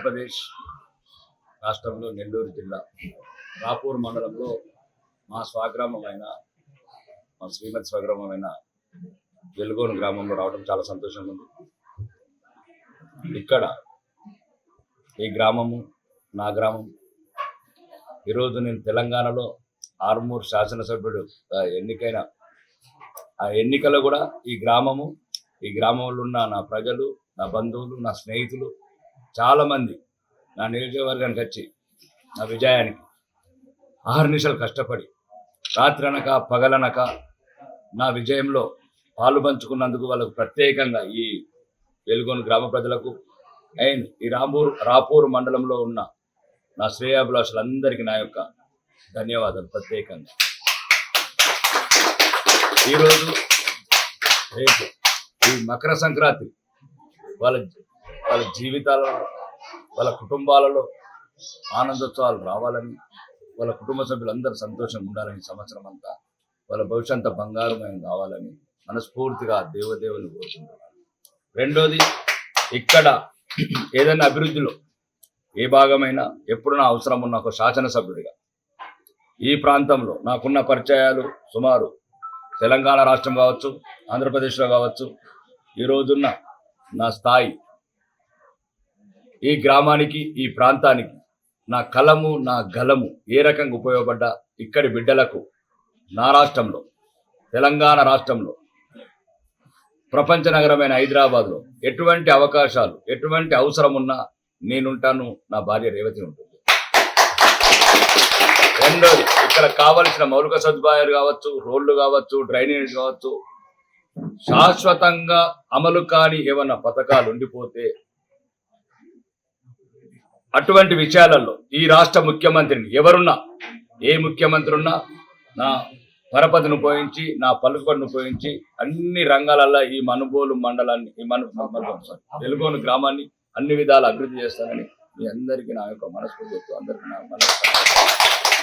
ఆంధ్రప్రదేశ్ రాష్ట్రంలో నెల్లూరు జిల్లా రాపూర్ మండలంలో మా స్వగ్రామమైన మా శ్రీమతి స్వగ్రామమైన వెలుగోను గ్రామంలో రావడం చాలా సంతోషంగా ఉంది. ఇక్కడ ఈ గ్రామము నా గ్రామం. ఈరోజు నేను తెలంగాణలో ఆర్మూర్ శాసనసభ్యుడు ఎన్నికైన ఆ ఎన్నికలో కూడా ఈ గ్రామంలో ఉన్న నా ప్రజలు, నా బంధువులు, నా స్నేహితులు చాలామంది నా నియోజకవర్గానికి వచ్చి నా విజయానికి ఆహర్నిశలు కష్టపడి రాత్రనక పగలనక నా విజయంలో పాలు పంచుకున్నందుకు వాళ్ళకు ప్రత్యేకంగా ఈ వెలుగోను గ్రామ ప్రజలకు అండ్ ఈ రాపూర్ మండలంలో ఉన్న నా శ్రేయాభిలాషులందరికీ నా యొక్క ధన్యవాదాలు ప్రత్యేకంగా. ఈరోజు రేపు ఈ మకర సంక్రాంతి వాళ్ళ జీవితాలలో వాళ్ళ కుటుంబాలలో ఆనందోత్సవాలు రావాలని, వాళ్ళ కుటుంబ సభ్యులందరూ సంతోషంగా ఉండాలని, సంవత్సరం అంతా వాళ్ళ భవిష్యత్తు బంగారమయం కావాలని మనస్ఫూర్తిగా దేవదేవుని కోరుకుంటున్నాను. రెండోది, ఇక్కడ ఏదైనా అభివృద్ధిలో ఏ భాగమైనా ఎప్పుడు నా అవసరం ఉన్న ఒక శాసనసభ్యుడిగా ఈ ప్రాంతంలో నాకున్న పరిచయాలు సుమారు తెలంగాణ రాష్ట్రం కావచ్చు, ఆంధ్రప్రదేశ్లో కావచ్చు, ఈ రోజున్న నా స్థాయి ఈ గ్రామానికి, ఈ ప్రాంతానికి నా కలము, నా గలము ఏ రకంగా ఉపయోగపడ్డా ఇక్కడి బిడ్డలకు నా రాష్ట్రంలో, తెలంగాణ రాష్ట్రంలో, ప్రపంచ నగరమైన హైదరాబాద్లో ఎటువంటి అవకాశాలు, ఎటువంటి అవసరం ఉన్నా నేనుంటాను, నా భార్య రేవతి ఉంటుంది. రెండోది, ఇక్కడ కావలసిన మౌలిక సదుపాయాలు కావచ్చు, రోడ్లు కావచ్చు, డ్రైనేజ్ కావచ్చు, శాశ్వతంగా అమలు కాని ఏమన్నా పథకాలు ఉండిపోతే అటువంటి విషయాలలో ఈ రాష్ట్ర ముఖ్యమంత్రిని ఎవరున్నా, ఏ ముఖ్యమంత్రి ఉన్నా నా పరపతిని ఉపయోగించి, నా పలుకుబడిని ఉపయోగించి అన్ని రంగాలలో ఈ మనుబోలు మండలాన్ని, ఈ వెలుగోను గ్రామాన్ని అన్ని విధాలు అభివృద్ధి చేస్తానని మీ అందరికీ నా యొక్క మనస్ఫూర్తి అందరికీ నా మనస్ఫూర్తి